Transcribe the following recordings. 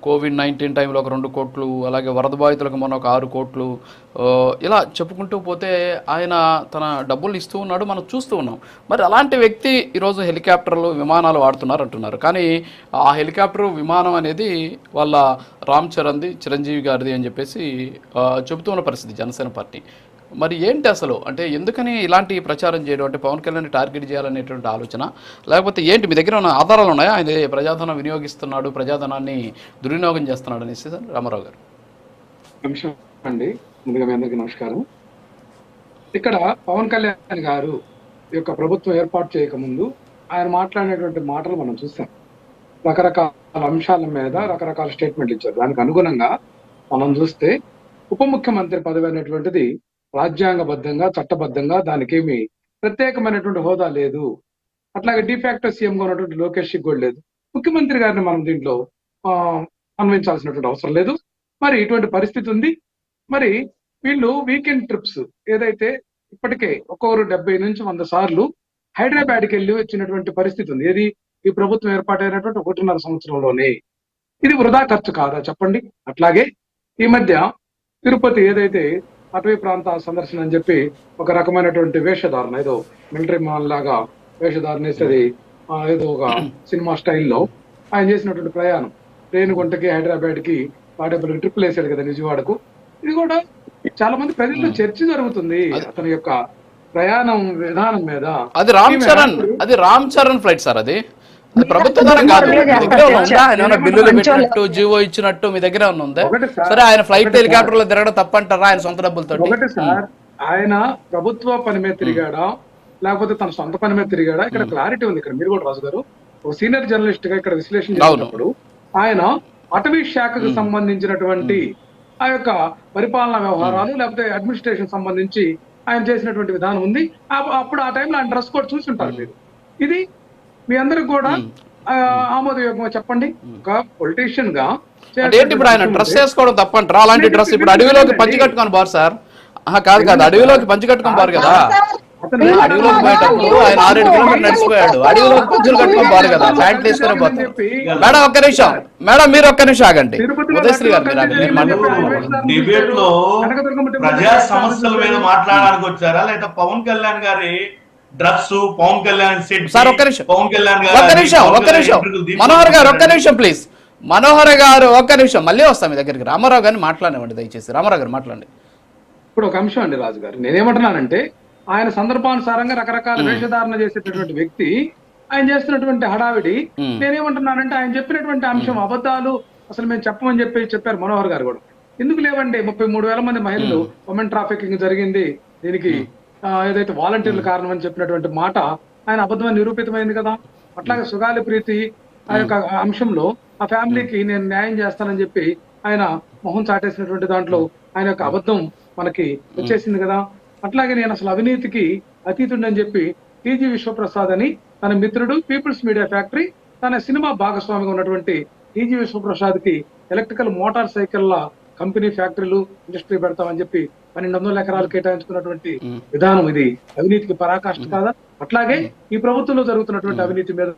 COVID-19 టైంలో ఒక 2 కోట్లు, అలాగే వరద బాధితులకు మొన్న ఒక 6 కోట్లు, ఇలా చెప్పుకుంటూ పోతే ఆయన తన డబ్బులు ఇస్తూ ఉన్నాడు, మనం చూస్తూ ఉన్నాం. మరి అలాంటి వ్యక్తి ఈరోజు హెలికాప్టర్లు, విమానాలు వాడుతున్నారు అంటున్నారు. కానీ ఆ హెలికాప్టర్, విమానం అనేది వాళ్ళ రామ్ చరణ్ది, చిరంజీవి గారిది అని చెప్పేసి చెబుతూ ఉన్న పరిస్థితి జనసేన పార్టీ. మరి ఏంటి అసలు, అంటే ఎందుకని ఇలాంటి ప్రచారం చేయడం, అంటే పవన్ కళ్యాణ్ టార్గెట్ చేయాలనేటువంటి ఆలోచన, లేకపోతే ఏంటి మీ దగ్గర ఉన్న ఆధారాలు ఉన్నాయా ఆయన ప్రజాధనం వినియోగిస్తున్నాడు, ప్రజాధనాన్ని దుర్వినియోగం చేస్తున్నాడు అనేసి? సార్ రామారావు గారు. అంశం అండి, ముందుగా మీ అందరికీ నమస్కారం. ఇక్కడ పవన్ కళ్యాణ్ గారు యొక్క ప్రభుత్వం ఏర్పాటు చేయకముందు ఆయన మాట్లాడినటువంటి మాటలు మనం చూసాం. రకరకాల అంశాల మీద రకరకాల స్టేట్మెంట్లు ఇచ్చారు. దానికి అనుగుణంగా మనం చూస్తే ఉప ముఖ్యమంత్రి పదవి అనేటువంటిది రాజ్యాంగబద్ధంగా, చట్టబద్ధంగా దానికేమి ప్రత్యేకమైనటువంటి హోదా లేదు. అట్లాగే డిఫాక్టో సీఎం గా ఉన్నటువంటి లోకేష్ కూడా లేదు. ముఖ్యమంత్రి గారిని మనం దీంట్లో అన్వయించాల్సినటువంటి అవసరం లేదు. మరి ఇటువంటి పరిస్థితి ఉంది. మరి వీళ్ళు వీకెండ్ ట్రిప్స్ ఏదైతే ఇప్పటికే ఒక్కొక్కరు 70 నుంచి 100 సార్లు హైదరాబాద్కి వెళ్ళి వచ్చినటువంటి పరిస్థితి ఉంది. ఏది ఈ ప్రభుత్వం ఏర్పాటైనటువంటి 1.5 సంవత్సరంలోనే. ఇది వృధా ఖర్చు కాదా చెప్పండి? అట్లాగే ఈ మధ్య తిరుపతి ఏదైతే అటవీ ప్రాంత సందర్శన అని చెప్పి ఒక రకమైనటువంటి వేషధారణ, ఏదో మిలిటరీ మ్యాన్ లాగా వేషధారణ వేసేది, ఏదో ఒక సినిమా స్టైల్లో ఆయన చేసినటువంటి ప్రయాణం రేణిగుంటకి, హైదరాబాద్కి, తాడేపల్లికి ట్రిప్పులు వేసాడు కదా విజయవాడకు. ఇది కూడా చాలా మంది ప్రజల్లో చర్చ జరుగుతుంది అతని యొక్క ప్రయాణం విధానం మీద. అది రామ్ చరణ్ ఫ్లైట్ సార్, అది ప్రభుత్వ ధనం కాదు. బిల్లులు పెట్టినట్టు, జీవో ఇచ్చినట్టు మీ దగ్గర ఉందా? సరే, ఆయన ఫ్లైట్ హెలికాప్టర్ లో తిరగడం తప్పంటారా ఆయన సొంత డబ్బులతో? ఒకటి సార్, ఆయన ప్రభుత్వ పని మీద తిరిగాడా లేకపోతే తన సొంత పని మీద తిరిగాడా? ఇక్కడ క్లారిటీ ఉంది. ఇక్కడ మీరు కూడా రాజు గారు ఒక సీనియర్ జర్నలిస్ట్ గా ఇక్కడ విశ్లేషణ చేసినప్పుడు ఆయన అటవీ శాఖకు సంబంధించినటువంటి ఆ యొక్క పరిపాలనా వ్యవహారాలు లేకపోతే అడ్మినిస్ట్రేషన్ సంబంధించి ఆయన చేసినటువంటి విధానం ఉంది. అప్పుడు ఆ టైంలో ఆయన డ్రెస్ కోడ్ చూసి ఉంటారు మీరు. ఇది మీ అందరికి కూడా ఆమోదయోగం చెప్పండి. ఒక పొలిటీషియన్ గా ఇప్పుడు ఆయన డ్రెస్ వేసుకోవడం తప్పంటారా? అలాంటి డ్రెస్ ఇప్పుడు అడవిలోకి పంచి కట్టుకొని బారు సార్. కాదు, అడవిలోకి పంచి కట్టుకొని బారు కదా. అడవిలోకి పోయేటప్పుడు ఆయన 6-7 కిలోమీటర్లు నడిచిపోయాడు. అడవిలోకి పంచులు కట్టుకొని బారు కదా, ప్యాంట్లు వేసుకునే పోతారు. మేడం ఒక్క నిమిషం, మేడం మీరు ఒక్క నిమిషం ఆగండి. ఉదయశ్రీ గారు మీరు ఆగండి. డిబేట్ లో ప్రజా సమస్యల మీద మాట్లాడడానికి వచ్చారా లేదా పవన్ కళ్యాణ్ గారి drugs, Pawan Kalyan set? Sir ఒక్క నిమిషం, పవన్ కళ్యాణ్ ఒక్క నిమిషం మనోహర్ గారు ఒక్క నిమిషం ప్లీజ్. మనోహర్ గారు ఒక్క నిమిషం, మళ్ళీ వస్తాం మీ దగ్గరికి. రామారావు గారిని మాట్లాడనివ్వండి దయచేసి. రామారావు గారు మాట్లాడండి. ఇప్పుడు ఒక అంశం అండి రాజు గారు, నేనేమంటున్నానంటే ఆయన సందర్భానుసారంగా రకరకాల వేషధారణ చేసేటటువంటి వ్యక్తి, ఆయన చేస్తున్నటువంటి హడావిడి. నేనేమంటున్నానంటే ఆయన చెప్పినటువంటి అంశం అబద్ధాలు అసలు మేము చెప్పమని చెప్పారు మనోహర్ గారు కూడా. ఎందుకు లేవండి? 33,000 మంది మహిళలు ఉమెన్ ట్రాఫికింగ్ జరిగింది, దీనికి ఏదైతే వాలంటీర్ల కారణం అని చెప్పినటువంటి మాట ఆయన అబద్ధమని నిరూపితమైంది కదా. అట్లాగే సుగాలి ప్రీతి ఆ యొక్క అంశంలో ఆ ఫ్యామిలీకి నేను న్యాయం చేస్తానని చెప్పి ఆయన మొహం చాటేసినటువంటి దాంట్లో ఆయన యొక్క అబద్ధం మనకి వచ్చేసింది కదా. అట్లాగే నేను అసలు అవినీతికి అతీతుండని చెప్పి టీజీ విశ్వప్రసాద్ అని తన మిత్రుడు పీపుల్స్ మీడియా ఫ్యాక్టరీ, తన సినిమా భాగస్వామిగా ఉన్నటువంటి టీజీ విశ్వప్రసాద్ కి ఎలక్ట్రికల్ మోటార్ సైకిళ్ల కంపెనీ, ఫ్యాక్టరీలు, ఇండస్ట్రీ పెడతామని చెప్పి 1200 ఎకరాలు కేటాయించుకున్నటువంటి విధానం ఇది అవినీతికి పరాకాష్ఠ కాదా? అట్లాగే ఈ ప్రభుత్వంలో జరుగుతున్నటువంటి అవినీతి మీద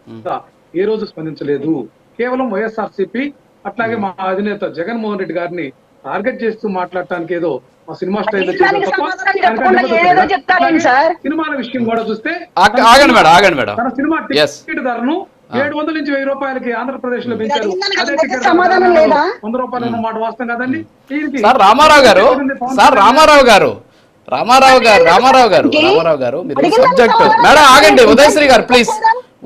ఏ రోజు స్పందించలేదు. కేవలం వైఎస్ఆర్సీపీ అట్లాగే మా అధినేత జగన్మోహన్ రెడ్డి గారిని టార్గెట్ చేస్తూ మాట్లాడటానికి ఏదో మా సినిమా స్టైల్ సినిమాల విషయం కూడా చూస్తే తన సినిమా టికెట్ ధరను 700 నుంచి 1000 రూపాయలకి ఆంధ్రప్రదేశ్ లో పెంచారు. అదే టికెట్ 100 రూపాయలు అన్నమాట. వాస్తవం కదండి. రామారావు గారు మీరు సబ్జెక్ట్. మేడం ఆగండి, ఉదయశ్రీ గారు ప్లీజ్.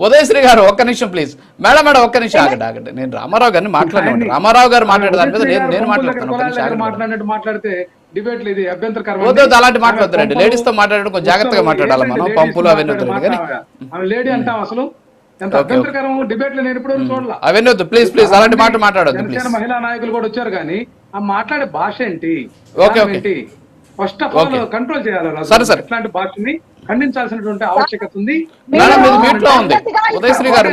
ఉదయశ్రీ గారు ఒక్క నిమిషం ప్లీజ్. మేడం ఒక్క నిమిషం ఆగండి. నేను రామారావు గారిని మాట్లాడండి. రామారావు గారు మాట్లాడదాని మీద నేను మాట్లాడినట్టు మాట్లాడితే డిబేట్ లేదు, అభ్యంతరకరం. అలాంటి మాట్లాడతారండి. లేడీస్ తో మాట్లాడడం కొంచెం జాగ్రత్తగా మాట్లాడాలి మనం. పంపులు అవన్నీ లేడీ అంటాం అసలు ఎంత అభ్యంతరకరం. డిబేట్ లో నేను ఎప్పుడు చూడాలి అవన్నీ వద్దు ప్లీజ్ ప్లీజ్, అలాంటి మాట మాట్లాడొద్దు. మహిళా నాయకులు కూడా వచ్చారు కానీ ఆ మాట్లాడే భాష ఏంటి? ఫస్ట్ ఆఫ్ ఆల్ కంట్రోల్ చేయాలి. ఇట్లాంటి భాషని ఖండించాల్సినటువంటి ఆవశ్యకత ఉంది. ఉదయశ్రీ గారు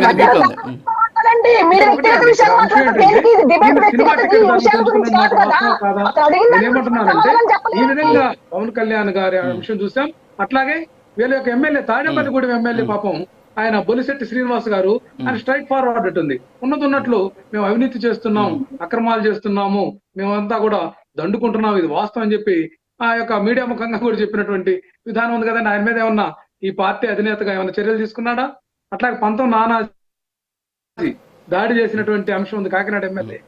నేనేమంటున్నానంటే ఈ విధంగా పవన్ కళ్యాణ్ గారి అంశం చూసాం. అట్లాగే వీళ్ళ యొక్క ఎమ్మెల్యే తాడేపల్లిగూడెం ఎమ్మెల్యే పాపం ఆయన బొలిశెట్టి శ్రీనివాస్ గారు ఆయన స్ట్రైట్ ఫార్వర్డ్ ఉంది. ఉన్నట్లు మేము అవినీతి చేస్తున్నాం, అక్రమాలు చేస్తున్నాము, మేమంతా కూడా దండుకుంటున్నాం, ఇది వాస్తవం అని చెప్పి ఆ యొక్క మీడియా ముఖంగా కూడా చెప్పినటువంటి విధానం ఉంది కదండి. ఆయన మీద ఏమన్నా ఈ పార్టీ అధినేతగా ఏమైనా చర్యలు తీసుకున్నాడా? అట్లాగే నానాజీ దాడి చేసినటువంటి అంశం ఉంది కాకినాడ ఎమ్మెల్యే.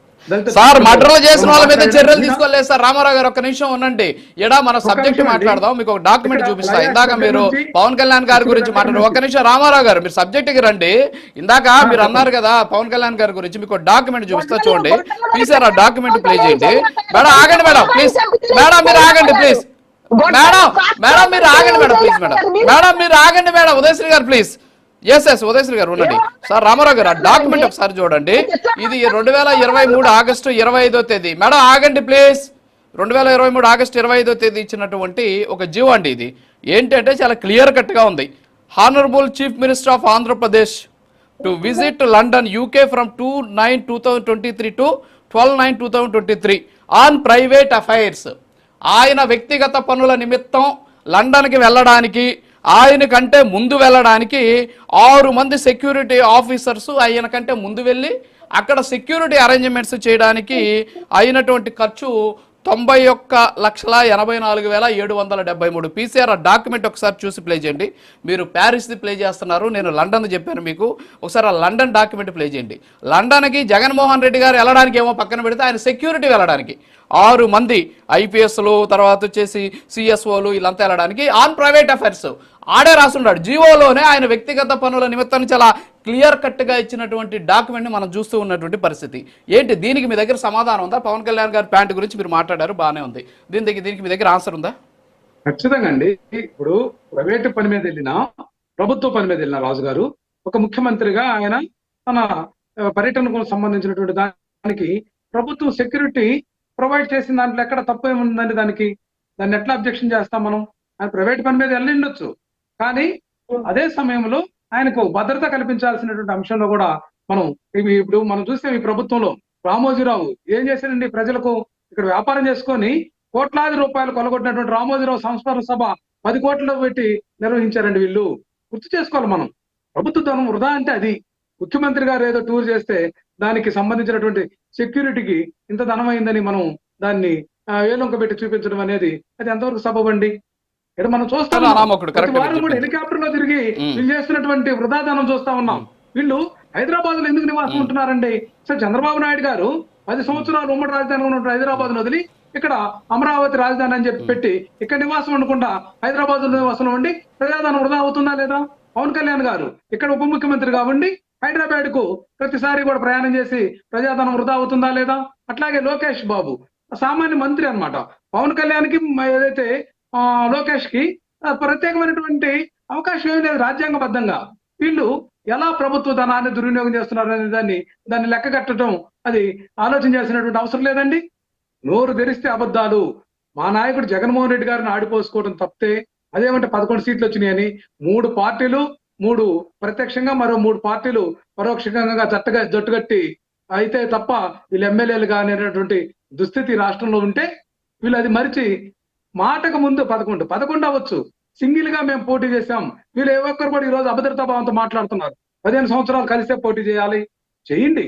సార్ మర్డర్లు చేసిన వాళ్ళ మీద చర్యలు తీసుకోలేదు సార్. రామారావు గారు ఒక్క నిమిషం ఉండండి, ఎడా మన సబ్జెక్ట్ మాట్లాడదాం, మీకు ఒక డాక్యుమెంట్ చూపిస్తా. ఇందాక మీరు పవన్ కళ్యాణ్ గారి గురించి మాట్లాడారు. ఒక్క నిమిషం రామారావు గారు, మీరు సబ్జెక్ట్ కి రండి. ఇందాక మీరు అన్నారు కదా పవన్ కళ్యాణ్ గారి గురించి, మీకు డాక్యుమెంట్ చూపిస్తా చూడండి. ప్లీజ్ సార్ ఆ డాక్యుమెంట్ ప్లే చేయండి. మేడం ఆగండి మేడం ప్లీజ్, మేడం మీరు ఆగండి ప్లీజ్, మేడం మేడం మీరు ఆగండి మేడం ప్లీజ్, మేడం మేడం మీరు ఆగండి మేడం. ఉదయశ్రీ గారు ప్లీజ్. ఎస్ ఉదయశ్రీ గారు ఉండండి. సార్ రామారావు గారు ఆ డాక్యుమెంట్ ఒకసారి చూడండి. ఇది 2023 ఆగస్టు 25వ తేదీ. మేడం ఆగండి ప్లీజ్. 2023 ఆగస్టు 25వ తేదీ ఇచ్చినటువంటి ఒక జీవో అండి. ఇది ఏంటంటే చాలా క్లియర్ కట్ గా ఉంది. Honourable chief minister of Andhra Pradesh to visit London UK from 2/9/2023 to 12/9/2023 on private affairs. ఆయన వ్యక్తిగత పనుల నిమిత్తం లండన్కి వెళ్ళడానికి, ఆయన కంటే ముందు వెళ్ళడానికి 6 మంది సెక్యూరిటీ ఆఫీసర్స్ ఆయన కంటే ముందు వెళ్ళి అక్కడ సెక్యూరిటీ అరేంజ్మెంట్స్ చేయడానికి అయినటువంటి ఖర్చు 91,84,773 పీసీఆర్. డాక్యుమెంట్ ఒకసారి చూసి ప్లే చేయండి. మీరు ప్యారిస్ది ప్లే చేస్తున్నారు, నేను లండన్ చెప్పాను మీకు. ఒకసారి ఆ లండన్ డాక్యుమెంట్ ప్లే చేయండి. లండన్కి జగన్మోహన్ రెడ్డి గారు వెళ్ళడానికి ఏమో పక్కన పెడితే ఆయన సెక్యూరిటీ వెళ్ళడానికి 6 మంది ఐపీఎస్లు, తర్వాత వచ్చేసి సిఎస్ఓలు, వీళ్ళంతా వెళ్ళడానికి ఆన్ ప్రైవేట్ అఫైర్స్ ఆడే రాసున్నాడు. జీవోలోనే ఆయన వ్యక్తిగత పనుల నిమిత్తాన్ని చాలా క్లియర్ కట్గా ఇచ్చినటువంటి డాక్యుమెంట్ని మనం చూస్తూ ఉన్నటువంటి పరిస్థితి ఏంటి? దీనికి మీ దగ్గర సమాధానం ఉందా? పవన్ కళ్యాణ్ గారి ప్యాంటు గురించి మీరు మాట్లాడారు, బాగానే ఉంది. దీనికి మీ దగ్గర ఆన్సర్ ఉందా? ఖచ్చితంగా అండి. ఇప్పుడు ప్రైవేట్ పని మీద వెళ్ళినా, ప్రభుత్వ పని మీద వెళ్ళిన రాజు గారు ఒక ముఖ్యమంత్రిగా ఆయన తన పర్యటనకు సంబంధించినటువంటి దానికి ప్రభుత్వం సెక్యూరిటీ ప్రొవైడ్ చేసిన దాంట్లో ఎక్కడ తప్పు ఏముందండి? దాన్ని ఎట్లా అబ్జెక్షన్ చేస్తాం మనం? ఆయన ప్రైవేట్ పని మీద వెళ్ళిండొచ్చు, కానీ అదే సమయంలో ఆయనకు భద్రత కల్పించాల్సినటువంటి అంశంలో కూడా ఇప్పుడు మనం చూస్తే ఈ ప్రభుత్వంలో రామోజీరావు ఏం చేశారండి? ప్రజలకు ఇక్కడ వ్యాపారం చేసుకొని కోట్లాది రూపాయలు కొలగొట్టినటువంటి రామోజీరావు సంస్మరణ సభ 10 కోట్లు పెట్టి నిర్వహించారండి. వీళ్ళు గుర్తు చేసుకోవాలి మనం. ప్రభుత్వ ధనం వృధా అంటే అది. ముఖ్యమంత్రి గారు ఏదో టూర్ చేస్తే దానికి సంబంధించినటువంటి సెక్యూరిటీకి ఇంత ధనం అయిందని మనం దాన్ని వేలొంక పెట్టి చూపించడం అనేది అది ఎంతవరకు సబబండి? ఇక్కడ మనం చూస్తాం హెలికాప్టర్ లో తిరిగి వీళ్ళు చేస్తున్నటువంటి వృధాధనం చూస్తా ఉన్నాం. వీళ్ళు హైదరాబాద్ లో ఎందుకు నివాసం ఉంటున్నారండి? సార్ చంద్రబాబు నాయుడు గారు 10 సంవత్సరాలు ఉమ్మడి రాజధాని ఉన్నటువంటి హైదరాబాద్ ను వదిలి ఇక్కడ అమరావతి రాజధాని అని చెప్పి పెట్టి ఇక్కడ నివాసం ఉండకుండా హైదరాబాద్ లో నివాసం ఉండి ప్రజాధనం వృధా అవుతుందా లేదా? పవన్ కళ్యాణ్ గారు ఇక్కడ ఉప ముఖ్యమంత్రిగా ఉండి హైదరాబాద్ కు ప్రతిసారి కూడా ప్రయాణం చేసి ప్రజాధనం వృధా అవుతుందా లేదా? అట్లాగే లోకేష్ బాబు సామాన్య మంత్రి అన్నమాట. పవన్ కళ్యాణ్ కి ఏదైతే లోకేష్ కి ప్రత్యేకమైనటువంటి అవకాశం ఏం లేదు రాజ్యాంగబద్ధంగా. వీళ్ళు ఎలా ప్రభుత్వ ధనాన్ని దుర్వినియోగం చేస్తున్నారు అనే దాన్ని లెక్క కట్టడం అది ఆలోచన చేసినటువంటి అవసరం లేదండి. నోరు తెరిస్తే అబద్ధాలు. మా నాయకుడు జగన్మోహన్ రెడ్డి గారిని ఆడిపోసుకోవడం తప్పితే అదేమంటే 11 సీట్లు వచ్చినాయని 3 పార్టీలు 3 ప్రత్యక్షంగా మరో 3 పార్టీలు పరోక్షంగా జట్టుగట్టి అయితే తప్ప వీళ్ళు ఎమ్మెల్యేలుగా అనేటటువంటి దుస్థితి రాష్ట్రంలో ఉంటే వీళ్ళు అది మరిచి మాటకు ముందు 11 అవ్వచ్చు సింగిల్ గా మేము పోటీ చేశాం. వీళ్ళు ఏ ఒక్కరు కూడా ఈ రోజు అభద్రతా భావంతో మాట్లాడుతున్నారు. 15 సంవత్సరాలు కలిసే పోటీ చేయండి,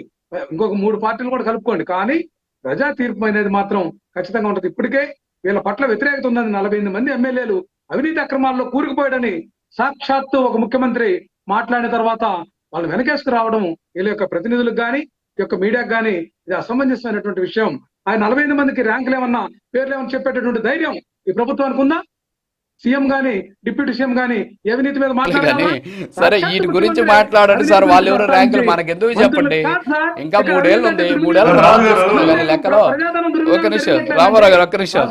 ఇంకొక 3 పార్టీలు కూడా కలుపుకోండి, కానీ ప్రజా తీర్పు అనేది మాత్రం ఖచ్చితంగా ఉంటుంది. ఇప్పటికే వీళ్ళ పట్ల వ్యతిరేకత ఉందని 48 మంది ఎమ్మెల్యేలు అవినీతి అక్రమాల్లో కూరుకుపోయాడని సాక్షాత్తు ఒక ముఖ్యమంత్రి మాట్లాడిన తర్వాత వాళ్ళు వెనకేసుకు రావడం వీళ్ళ యొక్క ప్రతినిధులకు కానీ ఈ యొక్క మీడియాకు కానీ ఇది అసమంజసమైనటువంటి విషయం. ఆయన 45 మందికి ర్యాంకులు ఏమన్నా పేర్లు ఏమన్నా చెప్పేటటువంటి ధైర్యం ఈ ప్రభుత్వానికి ఉందా? సీఎం గాని డిప్యూటీ సీఎం గాని అవినీతి మీద మాట్లాడాలి. సరే వీటి గురించి మాట్లాడండి సార్. వాళ్ళు ఎవరో ర్యాంకులు మనకెందుకు చెప్పండి? ఇంకా 3 ఏళ్ళు ఉంది, 3 ఏళ్ళు లెక్కలో. ఒక నిమిషం రామారావు గారు, ఒక్క నిమిషం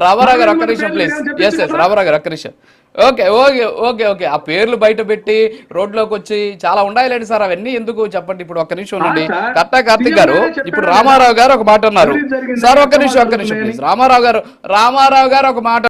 రామారావు గారు, ఒక్క నిమిషం ప్లీజ్. ఎస్ రామారావు గారు, ఒక్క నిమిషం. ఓకే ఓకే ఓకే ఓకే ఆ పేర్లు బయట పెట్టి రోడ్లోకి వచ్చి చాలా ఉండాలండి సార్. అవన్నీ ఎందుకు చెప్పండి. ఇప్పుడు ఒక్క నిమిషం ఉండండి. కట్టా కార్తిక్ గారు, ఇప్పుడు రామారావు గారు ఒక మాట అన్నారు సార్. ఒక్క నిమిషం ప్లీజ్. రామారావు గారు ఒక మాట